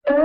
Halo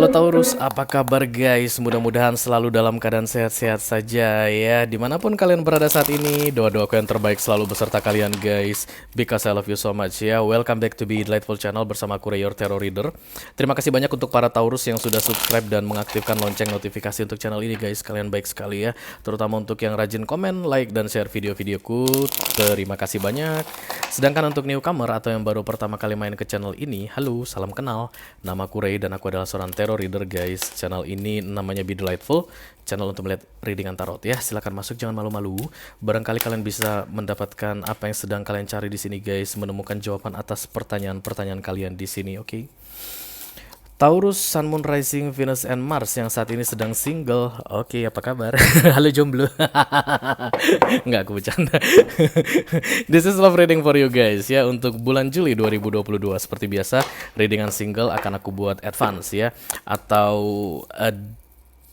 Taurus, apa kabar guys? Mudah-mudahan selalu dalam keadaan sehat-sehat saja ya. Dimanapun kalian berada saat ini, doa-doaku yang terbaik selalu beserta kalian guys. Because I love you so much ya. Welcome back to Be Delightful Channel bersama aku Ray, your Tarot Reader. Terima kasih banyak untuk para Taurus yang sudah subscribe dan mengaktifkan lonceng notifikasi untuk channel ini guys. Kalian baik sekali ya. Terutama untuk yang rajin komen, like, dan share video-videoku. Terima kasih banyak. Sedangkan untuk newcomer atau yang baru pertama kali main ke channel ini, halo, salam kenal. Nama aku Ray dan aku adalah seorang Tarot Reader guys. Channel ini namanya Be Delightful, channel untuk melihat readingan tarot ya. Silahkan masuk, jangan malu-malu. Barangkali kalian bisa mendapatkan apa yang sedang kalian cari di sini guys, menemukan jawaban atas pertanyaan-pertanyaan kalian di sini, oke? Taurus, Sun, Moon, Rising, Venus, and Mars yang saat ini sedang single. Oke, apa kabar? Halo jomblo. Nggak, aku bercanda. This is love reading for you guys ya. Untuk bulan Juli 2022 seperti biasa, readingan single akan aku buat advance ya, atau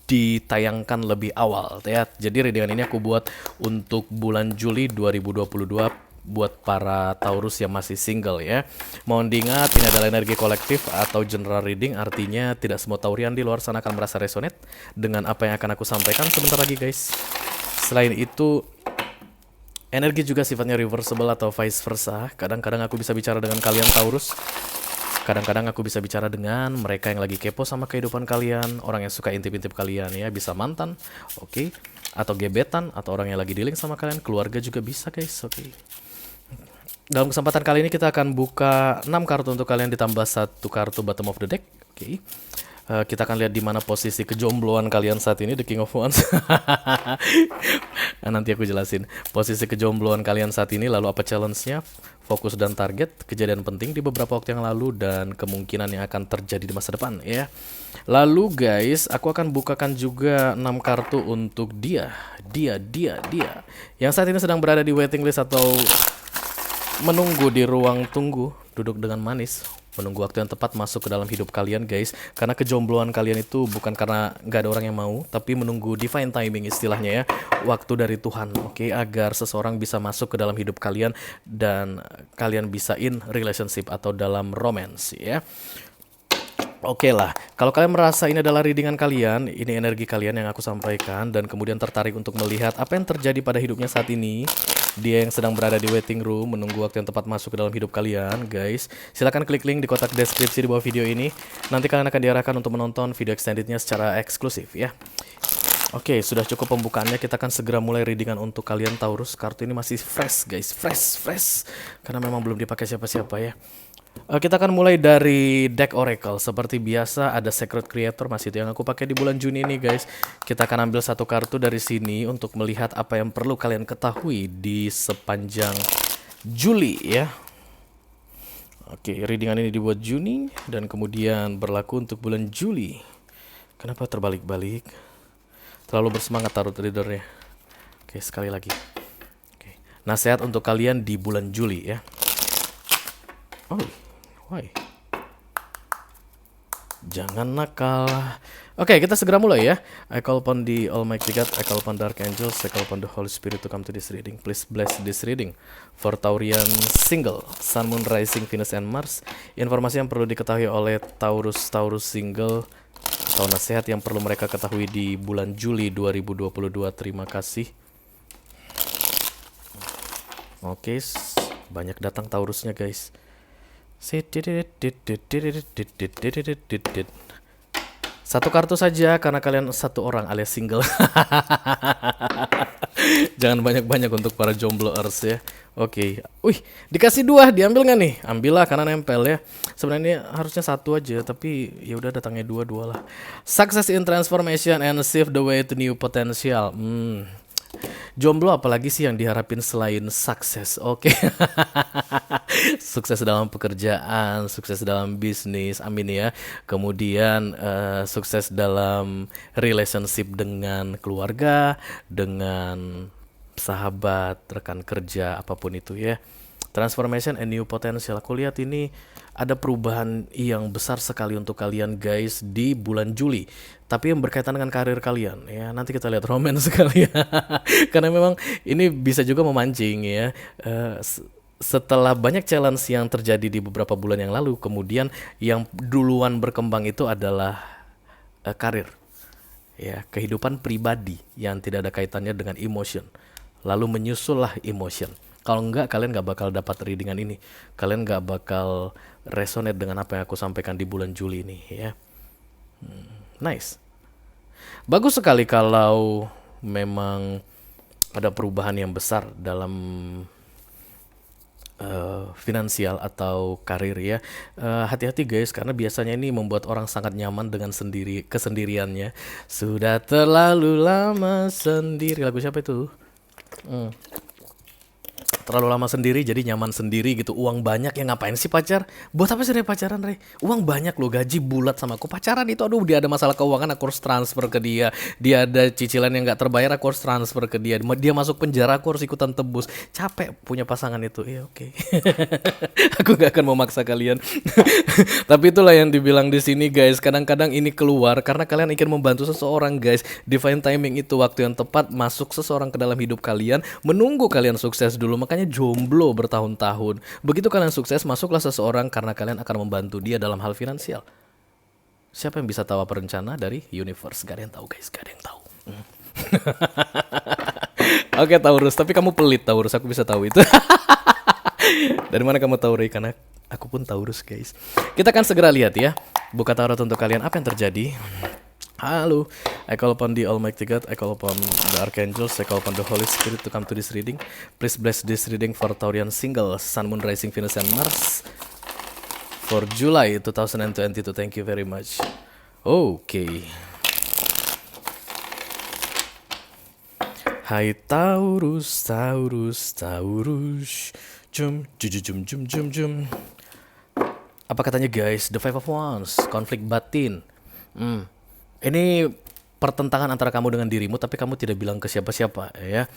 ditayangkan lebih awal ya. Jadi readingan ini aku buat untuk bulan Juli 2022 buat para Taurus yang masih single ya. Mohon diingat, ini adalah energi kolektif atau general reading, artinya tidak semua Taurian di luar sana akan merasa resonate dengan apa yang akan aku sampaikan sebentar lagi guys. Selain itu, energi juga sifatnya reversible atau vice versa. Kadang-kadang aku bisa bicara dengan kalian Taurus, kadang-kadang aku bisa bicara dengan mereka yang lagi kepo sama kehidupan kalian, orang yang suka intip-intip kalian ya, bisa mantan, oke, atau gebetan, atau orang yang lagi dealing sama kalian, keluarga juga bisa guys, oke. Dalam kesempatan kali ini kita akan buka 6 kartu untuk kalian ditambah 1 kartu bottom of the deck. Oke. Kita akan lihat di mana posisi kejombloan kalian saat ini, the King of Wands. Nanti aku jelasin posisi kejombloan kalian saat ini, lalu apa challenge-nya, fokus dan target, kejadian penting di beberapa waktu yang lalu, dan kemungkinan yang akan terjadi di masa depan ya. Lalu guys, aku akan bukakan juga 6 kartu untuk dia yang saat ini sedang berada di waiting list atau menunggu di ruang tunggu, duduk dengan manis, menunggu waktu yang tepat masuk ke dalam hidup kalian guys. Karena kejombloan kalian itu bukan karena gak ada orang yang mau, tapi menunggu divine timing istilahnya ya, waktu dari Tuhan, oke, agar seseorang bisa masuk ke dalam hidup kalian dan kalian bisa in relationship atau dalam romance ya. Oke lah, kalau kalian merasa ini adalah readingan kalian, ini energi kalian yang aku sampaikan, dan kemudian tertarik untuk melihat apa yang terjadi pada hidupnya saat ini, dia yang sedang berada di waiting room, menunggu waktu yang tepat masuk ke dalam hidup kalian, guys, silahkan klik link di kotak deskripsi di bawah video ini. Nanti kalian akan diarahkan untuk menonton video extendednya secara eksklusif ya. Oke, sudah cukup pembukaannya, kita akan segera mulai readingan untuk kalian Taurus. Kartu ini masih fresh guys, fresh, karena memang belum dipakai siapa-siapa ya. Kita akan mulai dari deck Oracle. Seperti biasa ada Sacred Creator, masih itu yang aku pakai di bulan Juni ini guys. Kita akan ambil 1 kartu dari sini untuk melihat apa yang perlu kalian ketahui di sepanjang Juli ya. Oke, readingan ini dibuat Juni dan kemudian berlaku untuk bulan Juli. Kenapa terbalik-balik? Terlalu bersemangat tarot readernya. Oke, sekali lagi. Oke. Nasihat untuk kalian di bulan Juli ya. Oh, why? Jangan nakal. Oke, kita segera mulai ya. I call upon the Almighty God, I call upon Dark Angels, I call upon the Holy Spirit to come to this reading. Please bless this reading for Taurian single, Sun, Moon, Rising, Venus, and Mars. Informasi yang perlu diketahui oleh Taurus single atau nasihat yang perlu mereka ketahui di bulan Juli 2022. Terima kasih. Oke, banyak datang Taurusnya guys. Satu kartu saja karena kalian 1 orang alias single. Jangan banyak-banyak untuk para jombloers ya. Oke. Wih, dikasih 2, diambil nggak nih? Ambillah karena nempel ya. Sebenarnya harusnya 1 aja, tapi ya udah datangnya 2 lah. Success in transformation and save the way to new potential. Jomblo apalagi sih yang diharapin selain sukses? Oke. Sukses dalam pekerjaan, sukses dalam bisnis, amin ya. Kemudian sukses dalam relationship dengan keluarga, dengan sahabat, rekan kerja, apapun itu ya. Transformation and new potential. Aku lihat ini ada perubahan yang besar sekali untuk kalian guys di bulan Juli. Tapi yang berkaitan dengan karir kalian ya. Nanti kita lihat romance sekali ya. Karena memang ini bisa juga memancing ya. Setelah banyak challenge yang terjadi di beberapa bulan yang lalu, kemudian yang duluan berkembang itu adalah karir. Ya, kehidupan pribadi yang tidak ada kaitannya dengan emotion. Lalu menyusullah emotion. Kalau enggak, kalian nggak bakal dapat readingan ini. Kalian nggak bakal resonate dengan apa yang aku sampaikan di bulan Juli ini ya. Nice. Bagus sekali kalau memang ada perubahan yang besar dalam finansial atau karir ya. Hati-hati guys, karena biasanya ini membuat orang sangat nyaman dengan kesendiriannya. Sudah terlalu lama sendiri. Lagu siapa itu? Terlalu lama sendiri jadi nyaman sendiri gitu. Uang banyak ya, ngapain sih pacar? Buat apa sih Re pacaran Re? Uang banyak loh, gaji bulat sama aku. Pacaran itu aduh, dia ada masalah keuangan aku harus transfer ke dia. Dia ada cicilan yang gak terbayar aku harus transfer ke dia. Dia masuk penjara aku harus ikutan tebus. Capek punya pasangan itu. Iya oke. Aku gak akan memaksa kalian. Tapi itulah yang dibilang di sini guys. Kadang-kadang ini keluar karena kalian ingin membantu seseorang guys. Divine timing itu waktu yang tepat masuk seseorang ke dalam hidup kalian, menunggu kalian sukses dulu. Makanya jomblo bertahun-tahun. Begitu kalian sukses, masuklah seseorang karena kalian akan membantu dia dalam hal finansial. Siapa yang bisa tahu apa rencana dari universe? Gak ada yang tahu guys, gak ada yang tahu. Oke Taurus, tapi kamu pelit Taurus, aku bisa tahu itu. Dari mana kamu tahu Ray? Karena aku pun Taurus guys. Kita akan segera lihat ya. Buka tarot untuk kalian, apa yang terjadi. Halo, I call upon the Almighty God, I call upon the Archangels, I call upon the Holy Spirit to come to this reading. Please bless this reading for Taurian single, Sun, Moon, Rising, Venus, and Mars for July 2022. Thank you very much. Okay. Hai Taurus, Taurus, Taurus. Jum, jum, jum, jum, jum, jum. Apa katanya guys? The Five of Wands, konflik batin. Ini pertentangan antara kamu dengan dirimu, tapi kamu tidak bilang ke siapa-siapa ya.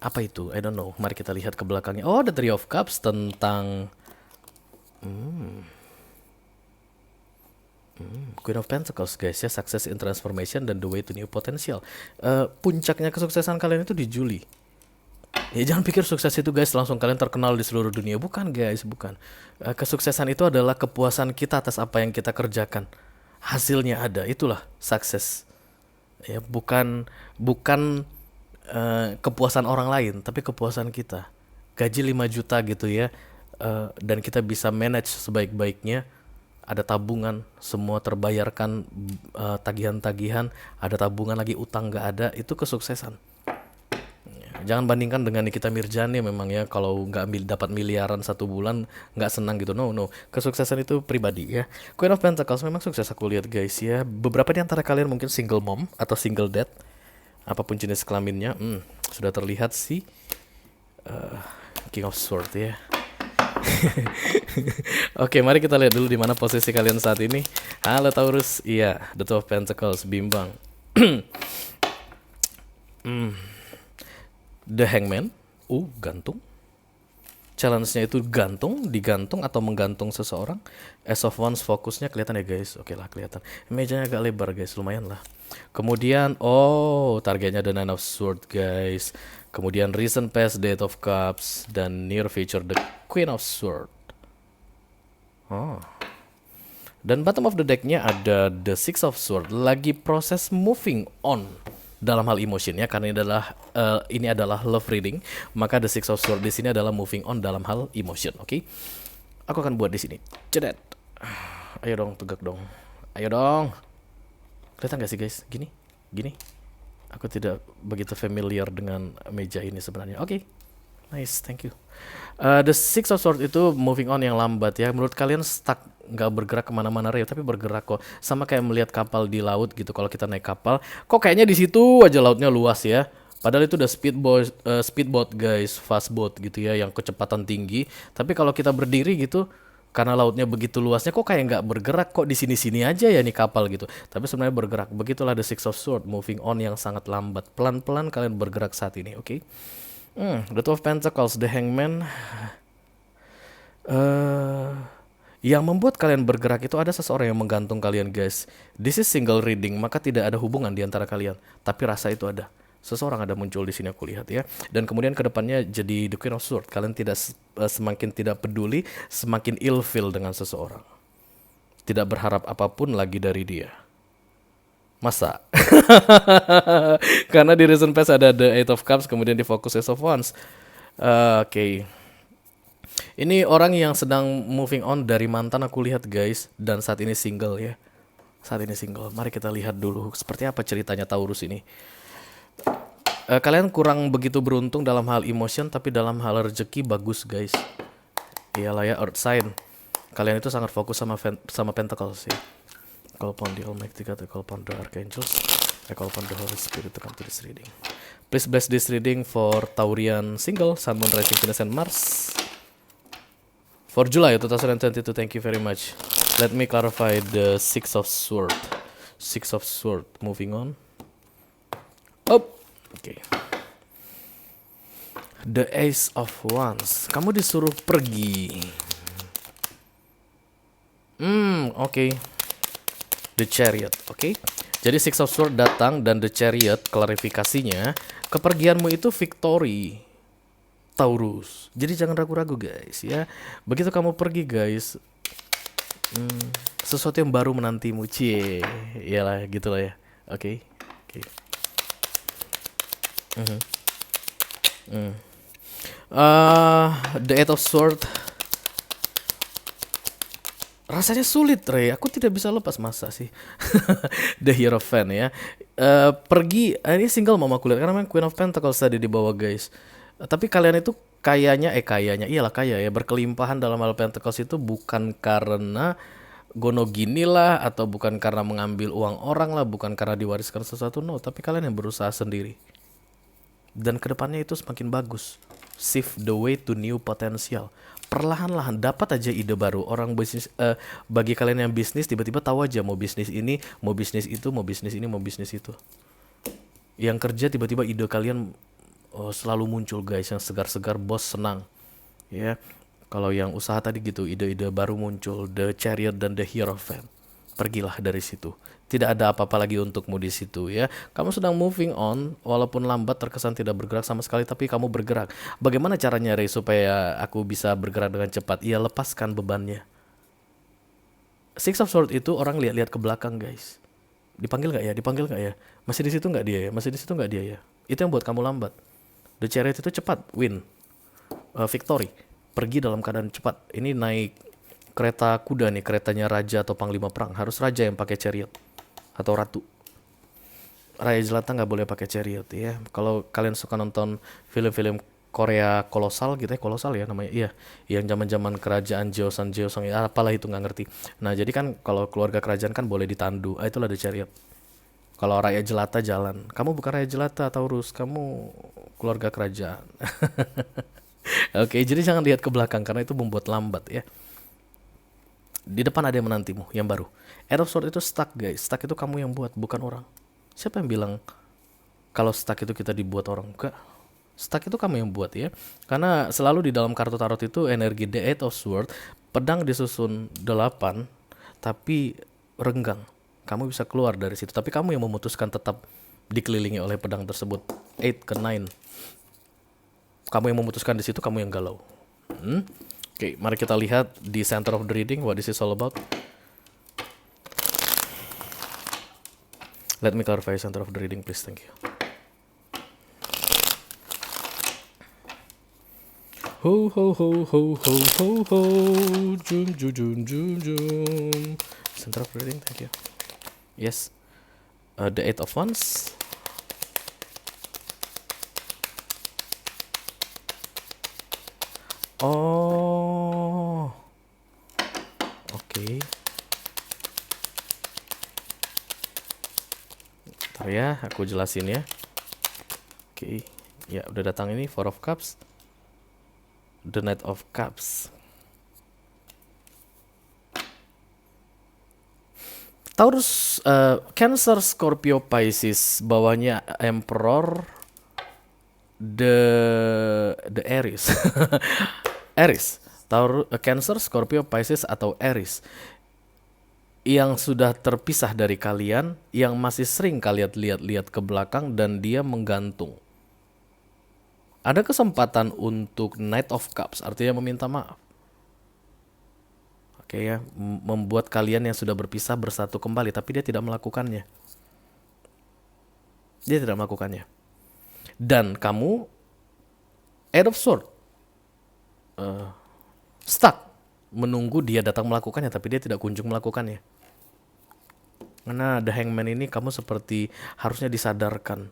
Apa itu? I don't know. Mari kita lihat ke belakangnya. Oh, the Three of Cups tentang Queen of Pentacles guys ya. Success in transformation dan the way to new potential. Puncaknya kesuksesan kalian itu di Juli. Ya jangan pikir sukses itu guys langsung kalian terkenal di seluruh dunia. Bukan guys, bukan. Kesuksesan itu adalah kepuasan kita atas apa yang kita kerjakan. Hasilnya ada, itulah sukses. Ya, bukan kepuasan orang lain, tapi kepuasan kita. Gaji 5 juta gitu ya, dan kita bisa manage sebaik-baiknya. Ada tabungan, semua terbayarkan, tagihan-tagihan, ada tabungan lagi, utang gak ada, itu kesuksesan. Jangan bandingkan dengan Nikita Mirjani memang ya, kalau nggak dapat miliaran satu bulan nggak senang gitu. No, kesuksesan itu pribadi ya. Queen of Pentacles memang sukses aku lihat guys ya. Beberapa di antara kalian mungkin single mom atau single dad, apapun jenis kelaminnya. Sudah terlihat sih King of Swords ya. Oke, mari kita lihat dulu di mana posisi kalian saat ini. Halo Taurus, iya, The Two of Pentacles, bimbang. The Hangman, gantung. Challenge-nya itu digantung atau menggantung seseorang. Ace of Wands fokusnya kelihatan ya guys. Oke lah kelihatan. Mejanya agak lebar guys, lumayan lah. Kemudian, targetnya The Nine of Swords guys. Kemudian Recent Past, Eight of Cups, dan Near Future The Queen of Swords. Dan bottom of the deck-nya ada The Six of Swords. Lagi proses moving on dalam hal emotion ya, karena ini adalah love reading, maka the Six of Swords di sini adalah moving on dalam hal emotion. Oke. Aku akan buat di sini. Cedet. Ayo dong, tegak dong. Ayo dong. Kelihatan gak sih guys? Gini. Aku tidak begitu familiar dengan meja ini sebenarnya. Oke. Nice, thank you. The Six of Swords itu moving on yang lambat ya. Menurut kalian stuck, nggak bergerak kemana-mana ya, tapi bergerak kok. Sama kayak melihat kapal di laut gitu. Kalau kita naik kapal, kok kayaknya di situ aja lautnya luas ya. Padahal itu udah speedboat guys, fast boat gitu ya, yang kecepatan tinggi. Tapi kalau kita berdiri gitu, karena lautnya begitu luasnya, kok kayak nggak bergerak, kok di sini-sini aja ya nih kapal gitu. Tapi sebenarnya bergerak. Begitulah the Six of Swords, moving on yang sangat lambat. Pelan-pelan kalian bergerak saat ini, oke? The Two of Pentacles, The Hangman. eh yang membuat kalian bergerak itu ada seseorang yang menggantung kalian, guys. This is single reading, maka tidak ada hubungan di antara kalian, tapi rasa itu ada. Seseorang ada muncul di sini, aku lihat ya. Dan kemudian kedepannya jadi the Queen of Swords. Kalian tidak semakin tidak peduli, semakin ilfeel dengan seseorang. Tidak berharap apapun lagi dari dia. Masa? Karena di Recent Past ada the Eight of Cups, kemudian di Focus Ace of Wands. Oke. Ini orang yang sedang moving on dari mantan, aku lihat, guys. Dan saat ini single ya. Saat ini single. Mari kita lihat dulu seperti apa ceritanya Taurus ini. Kalian kurang begitu beruntung dalam hal emotion, tapi dalam hal rezeki bagus, guys. Iyalah ya, Earth sign. Kalian itu sangat fokus sama Pentacles ya. Call upon the Almighty God, I call upon the Archangels, I call upon the Holy Spirit to come to this reading. Please bless this reading for Taurian single, Sun, Moon, Rising, Venus, and Mars. For July 2022, thank you very much. Let me clarify the Six of Swords. Six of Swords, moving on. Oh, okay. The Ace of Wands. Kamu disuruh pergi. Okay. The Chariot, oke. Jadi Six of Swords datang dan The Chariot, klarifikasinya, kepergianmu itu victory, Taurus. Jadi jangan ragu-ragu, guys ya. Begitu kamu pergi, guys, sesuatu yang baru menantimu. Cie, iyalah gitulah ya. Oke. The Eight of Swords. Rasanya sulit, Ray. Aku tidak bisa lepas, masa sih. The Hierophant ya. Pergi, ini single mama kulihat karena memang Queen of Pentacles tadi di bawah, guys. Tapi kalian itu kayaknya iyalah kaya ya, berkelimpahan dalam hal Pentacles itu bukan karena gono gini lah, atau bukan karena mengambil uang orang lah, bukan karena diwariskan sesuatu, no, tapi kalian yang berusaha sendiri. Dan kedepannya itu semakin bagus. Shift the way to new potential. Perlahan-lahan dapat aja ide baru. Orang bisnis, bagi kalian yang bisnis, tiba-tiba tahu aja mau bisnis ini, mau bisnis itu, mau bisnis ini, mau bisnis itu. Yang kerja tiba-tiba ide kalian selalu muncul, guys, yang segar-segar, bos senang. Ya, kalau yang usaha tadi gitu, ide-ide baru muncul. The Chariot dan The Hierophant. Pergilah dari situ. Tidak ada apa-apa lagi untukmu di situ ya. Kamu sedang moving on, walaupun lambat, terkesan tidak bergerak sama sekali, tapi kamu bergerak. Bagaimana caranya, Ray, supaya aku bisa bergerak dengan cepat? Iya, lepaskan bebannya. Six of Swords itu orang lihat-lihat ke belakang, guys. Dipanggil nggak ya? Dipanggil nggak ya? Masih di situ nggak dia ya? Masih di situ nggak dia ya? Itu yang buat kamu lambat. The Chariot itu cepat, win, victory, pergi dalam keadaan cepat. Ini naik kereta kuda nih, keretanya raja atau panglima perang. Harus raja yang pakai chariot atau ratu. Raja jelata nggak boleh pakai chariot ya. Kalau kalian suka nonton film-film Korea kolosal gitu ya, kolosal ya namanya, iya, yang zaman-zaman kerajaan Joseon ya, apalah itu nggak ngerti. Nah jadi kan kalau keluarga kerajaan kan boleh ditandu, itulah The Chariot. Kalau rakyat jelata jalan, kamu bukan rakyat jelata, Taurus, kamu keluarga kerajaan. Oke, jadi jangan lihat ke belakang karena itu membuat lambat ya. Di depan ada yang menantimu, yang baru. Eight of Swords itu stuck, guys. Stuck itu kamu yang buat, bukan orang. Siapa yang bilang kalau stuck itu kita dibuat orang? Enggak. Stuck itu kamu yang buat ya. Karena selalu di dalam kartu tarot itu energi The Eight of Swords, pedang disusun 8, tapi renggang. Kamu bisa keluar dari situ, tapi kamu yang memutuskan tetap dikelilingi oleh pedang tersebut. 8 ke 9. Kamu yang memutuskan di situ, kamu yang galau. Oke, mari kita lihat di center of the reading what this is all about. Let me clarify center of the reading, please. Thank you. Ho ho ho ho ho ho ho. Jum jum jum jum jum. Center of the reading, thank you. Yes. The Eight of Wands. Oh. Oke. Bentar ya, aku jelasin ya. Oke. Ya, udah datang ini Four of Cups. The Knight of Cups. Taurus, Cancer, Scorpio, Pisces, bawahnya Emperor, the Aries. Aries. Cancer, Scorpio, Pisces atau Aries yang sudah terpisah dari kalian, yang masih sering kalian lihat-lihat ke belakang dan dia menggantung. Ada kesempatan untuk Knight of Cups, artinya meminta maaf. Oke ya, membuat kalian yang sudah berpisah bersatu kembali, tapi dia tidak melakukannya. Dia tidak melakukannya. Dan kamu Eight of Swords, stuck, menunggu dia datang melakukannya, tapi dia tidak kunjung melakukannya. Karena The Hangman ini kamu seperti harusnya disadarkan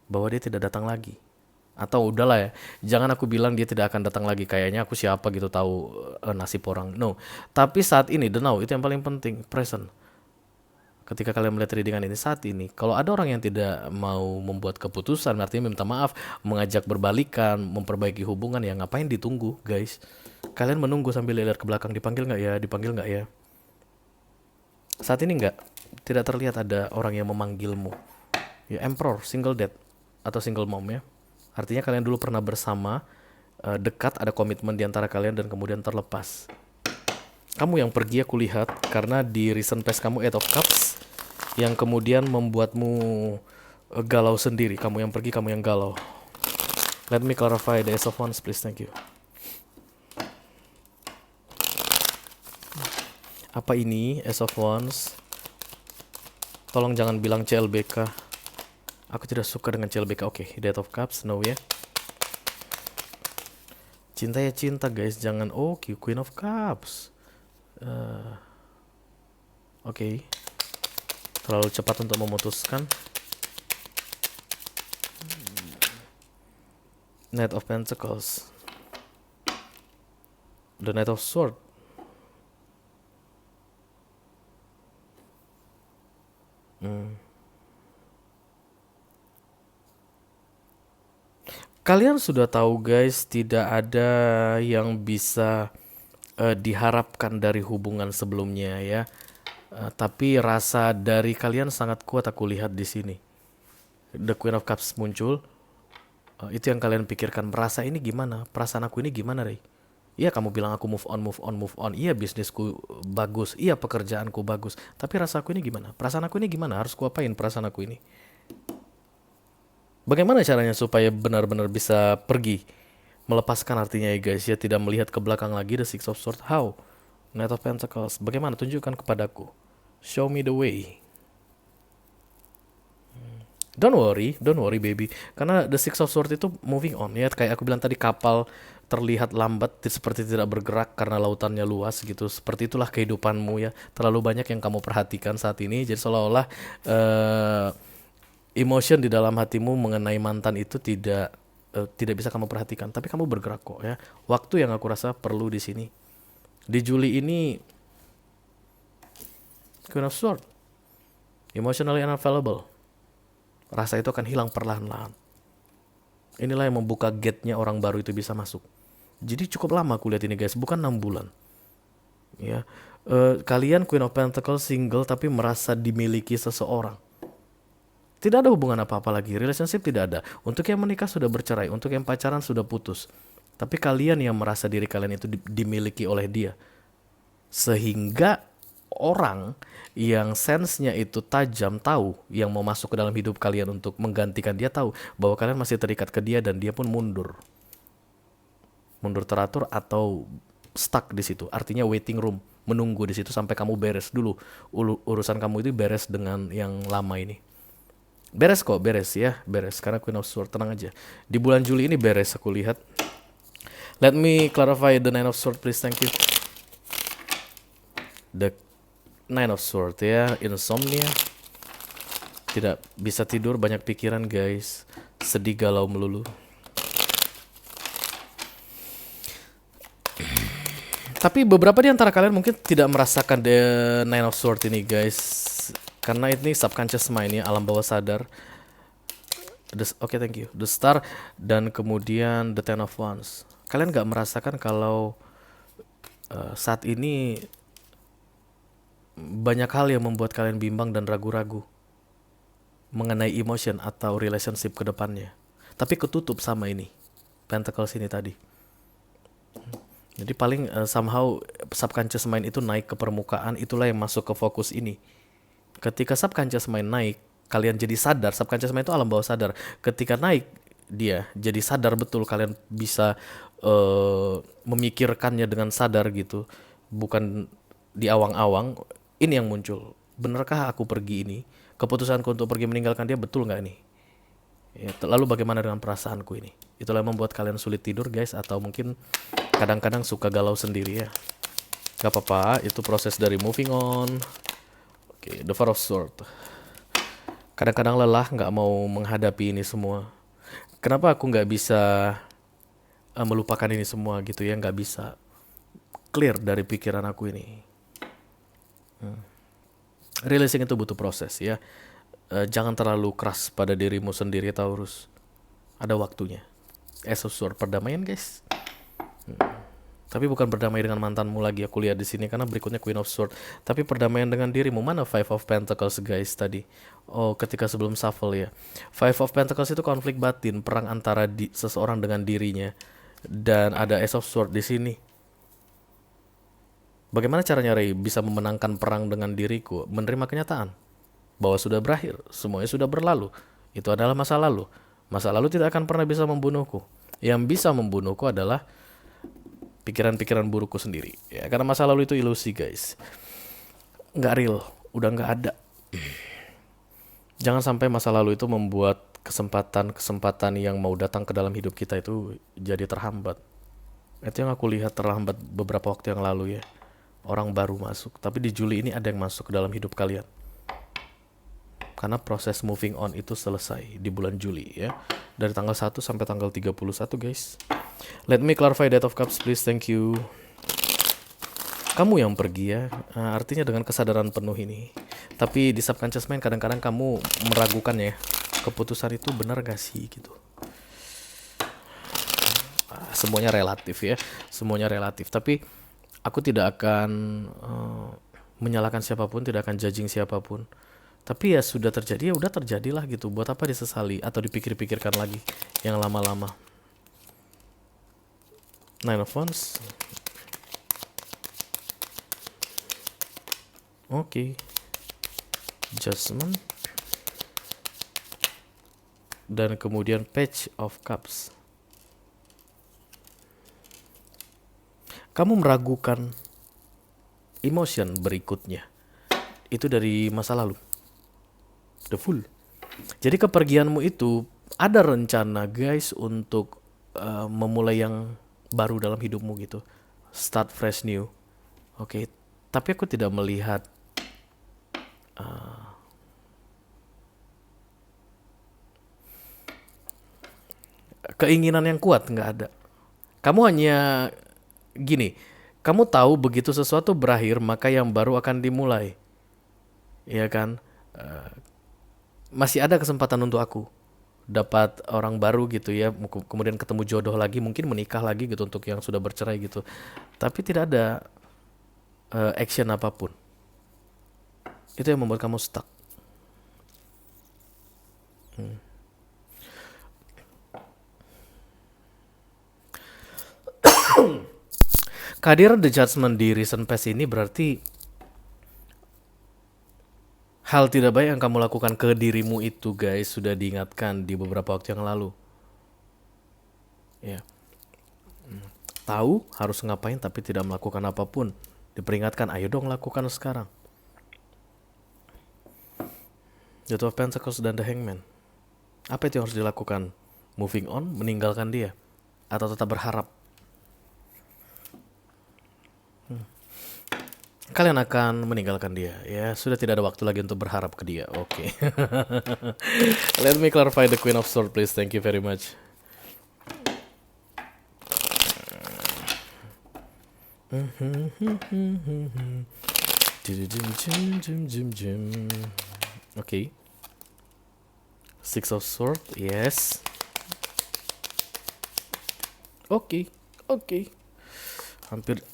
bahwa dia tidak datang lagi. Atau udahlah ya, jangan aku bilang dia tidak akan datang lagi, kayaknya aku siapa gitu tahu nasib orang. No, tapi saat ini, the now, itu yang paling penting, present. Ketika kalian melihat readingan ini saat ini, kalau ada orang yang tidak mau membuat keputusan, artinya minta maaf, mengajak berbalikan, memperbaiki hubungan, ya ngapain ditunggu guys. Kalian menunggu sambil lihat ke belakang, dipanggil nggak ya, dipanggil nggak ya. Saat ini nggak, tidak terlihat ada orang yang memanggilmu. Ya, Emperor, single dad atau single mom ya. Artinya kalian dulu pernah bersama, dekat, ada komitmen di antara kalian dan kemudian terlepas. Kamu yang pergi aku lihat, karena di recent past kamu Eight of Cups yang kemudian membuatmu galau sendiri. Kamu yang pergi, kamu yang galau. Let me clarify the Ace of Wands please, thank you. Apa ini Ace of Wands? Tolong jangan bilang CLBK. Aku tidak suka dengan CLBK. Oke, Death of Cups, no ya. Cinta ya cinta guys, jangan Queen of Cups. Oke. Terlalu cepat untuk memutuskan. Knight of Pentacles. The Knight of Swords. Kalian sudah tahu guys, tidak ada yang bisa diharapkan dari hubungan sebelumnya ya. Tapi rasa dari kalian sangat kuat aku lihat di sini. The Queen of Cups muncul. Itu yang kalian pikirkan, merasa ini gimana? Perasaan aku ini gimana, Rey? Iya kamu bilang aku move on. Iya bisnisku bagus, iya pekerjaanku bagus. Tapi rasa aku ini gimana? Perasaan aku ini gimana? Harus kuapain perasaan aku ini? Bagaimana caranya supaya benar-benar bisa pergi? Melepaskan artinya ya guys, ya tidak melihat ke belakang lagi. The Six of Swords, how? Knight of Pentacles, bagaimana? Tunjukkan kepadaku. Show me the way. Don't worry baby. Karena The Six of Swords itu moving on ya. Kayak aku bilang tadi, kapal terlihat lambat, seperti tidak bergerak karena lautannya luas gitu. Seperti itulah kehidupanmu ya. Terlalu banyak yang kamu perhatikan saat ini. Jadi seolah-olah emotion di dalam hatimu mengenai mantan itu tidak bisa kamu perhatikan. Tapi kamu bergerak kok ya. Waktu yang aku rasa perlu di sini. Di Juli ini Queen of Swords, emotionally unavailable. Rasa itu akan hilang perlahan-lahan. Inilah yang membuka gate-nya orang baru itu bisa masuk. Jadi cukup lama aku lihat ini guys, bukan 6 bulan. Ya, kalian Queen of Pentacles single tapi merasa dimiliki seseorang. Tidak ada hubungan apa-apa lagi, relationship tidak ada. Untuk yang menikah sudah bercerai, untuk yang pacaran sudah putus. Tapi kalian yang merasa diri kalian itu dimiliki oleh dia. Sehingga orang yang sense-nya itu tajam tahu yang mau masuk ke dalam hidup kalian untuk menggantikan dia, tahu bahwa kalian masih terikat ke dia dan dia pun mundur teratur atau stuck di situ. Artinya waiting room, menunggu di situ sampai kamu beres dulu urusan kamu itu, beres dengan yang lama ini. Beres kok, beres ya, beres. Karena Queen of Swords, tenang aja. Di bulan Juli ini beres aku lihat. Let me clarify the Nine of Swords please, thank you. The Nine of Swords ya, insomnia, tidak bisa tidur, banyak pikiran guys, sedih, galau melulu. Tapi beberapa di antara kalian mungkin tidak merasakan the Nine of Swords ini guys, karena ini subconscious mind ya, alam bawah sadar. Oke, thank you. The Star dan kemudian the Ten of Wands. Kalian gak merasakan kalau saat ini banyak hal yang membuat kalian bimbang dan ragu-ragu mengenai emotion atau relationship ke depannya. Tapi ketutup sama ini, Pentacles ini tadi. Jadi paling somehow subconscious mind itu naik ke permukaan, itulah yang masuk ke fokus ini. Ketika subconscious mind naik, kalian jadi sadar. Subconscious mind itu alam bawah sadar. Ketika naik dia jadi sadar betul, kalian bisa memikirkannya dengan sadar gitu, bukan di awang-awang. Ini yang muncul, benarkah aku pergi ini, keputusanku untuk pergi meninggalkan dia betul nggak nih ya, lalu bagaimana dengan perasaanku ini. Itulah yang membuat kalian sulit tidur guys, atau mungkin kadang-kadang suka galau sendiri ya. Gak apa-apa, itu proses dari moving on. Oke, the Four of Swords. Kadang-kadang lelah nggak mau menghadapi ini semua. Kenapa aku nggak bisa melupakan ini semua gitu ya, nggak bisa clear dari pikiran aku ini. Releasing itu butuh proses ya. Jangan terlalu keras pada dirimu sendiri, Taurus. Ada waktunya. Ace of Swords, perdamaian guys. Tapi bukan berdamai dengan mantanmu lagi, aku lihat di sini, karena berikutnya Queen of Swords. Tapi perdamaian dengan dirimu. Mana Five of Pentacles guys tadi? Oh, ketika sebelum shuffle ya. Five of Pentacles itu konflik batin, perang antara seseorang dengan dirinya. Dan ada Ace of Swords di sini. Bagaimana caranya Ray bisa memenangkan perang dengan diriku? Menerima kenyataan bahwa sudah berakhir, semuanya sudah berlalu. Itu adalah masa lalu. Masa lalu tidak akan pernah bisa membunuhku. Yang bisa membunuhku adalah pikiran-pikiran burukku sendiri ya, karena masa lalu itu ilusi guys, nggak real, udah nggak ada. Jangan sampai masa lalu itu membuat kesempatan yang mau datang ke dalam hidup kita itu jadi terhambat. Itu yang aku lihat terlambat beberapa waktu yang lalu ya. Orang baru masuk, tapi di Juli ini ada yang masuk ke dalam hidup kalian, karena proses moving on itu selesai di bulan Juli ya, dari tanggal 1 sampai tanggal 31 guys. Let me clarify that of cups please, thank you. Kamu yang pergi ya, artinya dengan kesadaran penuh ini. Tapi di subconscious mind kadang-kadang kamu meragukan ya, keputusan itu benar gak sih gitu. Semuanya relatif ya, semuanya relatif. Tapi aku tidak akan menyalahkan siapapun, tidak akan judging siapapun. Tapi ya sudah terjadi, ya udah terjadilah gitu. Buat apa disesali atau dipikir-pikirkan lagi yang lama-lama. Nine of Wands. Oke. Judgment. Dan kemudian Page of Cups. Kamu meragukan emotion berikutnya. Itu dari masa lalu. The Fool. Jadi kepergianmu itu ada rencana guys untuk memulai yang baru dalam hidupmu gitu, start fresh new. Oke. Tapi aku tidak melihat keinginan yang kuat, nggak ada. Kamu hanya gini, kamu tahu begitu sesuatu berakhir maka yang baru akan dimulai, ya kan? Masih ada kesempatan untuk aku dapat orang baru gitu ya, kemudian ketemu jodoh lagi, mungkin menikah lagi gitu untuk yang sudah bercerai gitu. Tapi tidak ada action apapun. Itu yang membuat kamu stuck. Kehadiran The Judgment di Recent Past ini berarti hal tidak baik yang kamu lakukan ke dirimu itu guys sudah diingatkan di beberapa waktu yang lalu. Ya. Tahu harus ngapain tapi tidak melakukan apapun. Diperingatkan, ayo dong lakukan sekarang. The Two of Pentacles dan The Hangman. Apa itu yang harus dilakukan? Moving on, meninggalkan dia, atau tetap berharap? Kalian akan meninggalkan dia ya, sudah tidak ada waktu lagi untuk berharap ke dia. Oke. Let me clarify the Queen of Swords please, thank you very much. Oke. Six of Swords, yes. Oke. Hampir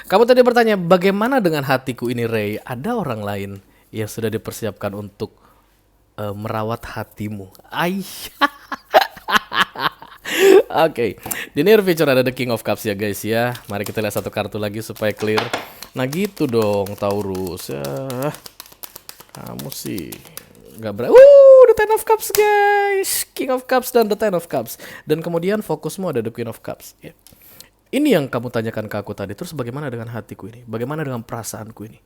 Kamu tadi bertanya bagaimana dengan hatiku ini Ray? Ada orang lain yang sudah dipersiapkan untuk merawat hatimu. Oke, di near future ada the King of Cups ya guys ya. Mari kita lihat satu kartu lagi supaya clear. Nah gitu dong Taurus ya. Kamu sih nggak berani. The Ten of Cups guys, King of Cups dan the Ten of Cups. Dan kemudian fokusmu ada the Queen of Cups. Ya. Ini yang kamu tanyakan ke aku tadi. Terus bagaimana dengan hatiku ini? Bagaimana dengan perasaanku ini?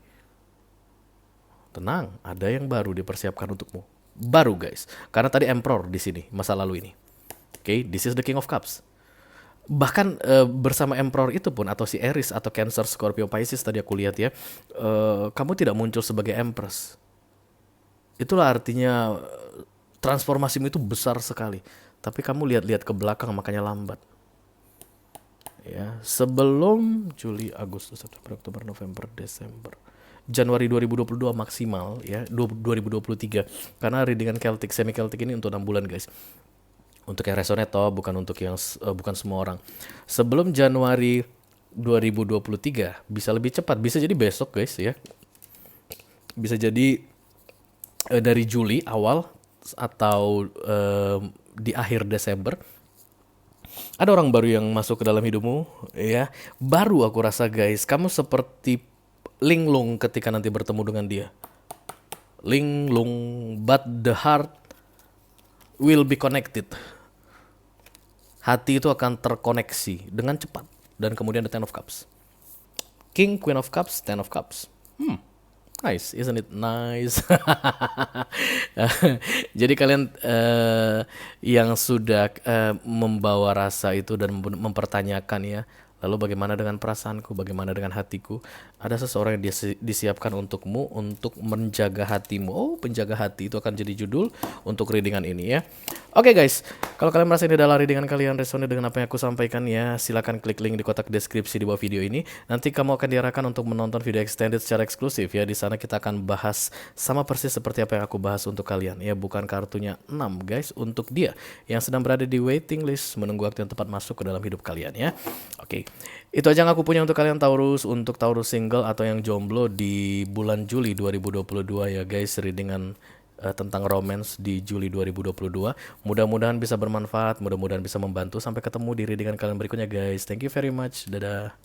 Tenang, ada yang baru dipersiapkan untukmu. Baru guys, karena tadi Emperor di sini masa lalu ini. Oke, this is the King of Cups. Bahkan bersama Emperor itu pun atau si Aries atau Cancer, Scorpio, Pisces tadi aku lihat ya, kamu tidak muncul sebagai Empress. Itulah artinya transformasimu itu besar sekali. Tapi kamu lihat-lihat ke belakang makanya lambat. Ya, sebelum Juli, Agustus, September, Oktober, November, Desember, Januari 2022 maksimal ya, 2023. Karena readingan Celtic, semi Celtic ini untuk 6 bulan guys. Untuk yang resonate toh, bukan untuk yang bukan semua orang. Sebelum Januari 2023 bisa lebih cepat, bisa jadi besok guys ya. Bisa jadi dari Juli awal atau di akhir Desember. Ada orang baru yang masuk ke dalam hidupmu ya. Baru aku rasa guys, kamu seperti linglung ketika nanti bertemu dengan dia. Linglung, but the heart will be connected. Hati itu akan terkoneksi dengan cepat. Dan kemudian the Ten of Cups. King, Queen of Cups, Ten of Cups. Nice, isn't it nice? Jadi kalian yang sudah membawa rasa itu dan mempertanyakan ya, lalu bagaimana dengan perasaanku, bagaimana dengan hatiku? Ada seseorang yang disiapkan untukmu untuk menjaga hatimu. Oh, penjaga hati itu akan jadi judul untuk readingan ini ya. Oke guys, kalau kalian merasa ini adalah readingan kalian resonate dengan apa yang aku sampaikan ya, silakan klik link di kotak deskripsi di bawah video ini. Nanti kamu akan diarahkan untuk menonton video extended secara eksklusif ya. Di sana kita akan bahas sama persis seperti apa yang aku bahas untuk kalian ya, bukan kartunya 6 guys, untuk dia yang sedang berada di waiting list menunggu waktu yang tepat masuk ke dalam hidup kalian ya. Oke. Itu aja yang aku punya untuk kalian Taurus. Untuk Taurus single atau yang jomblo di bulan Juli 2022 ya guys, readingan tentang romance di Juli 2022. Mudah-mudahan bisa bermanfaat, mudah-mudahan bisa membantu. Sampai ketemu di readingan kalian berikutnya guys. Thank you very much. Dadah.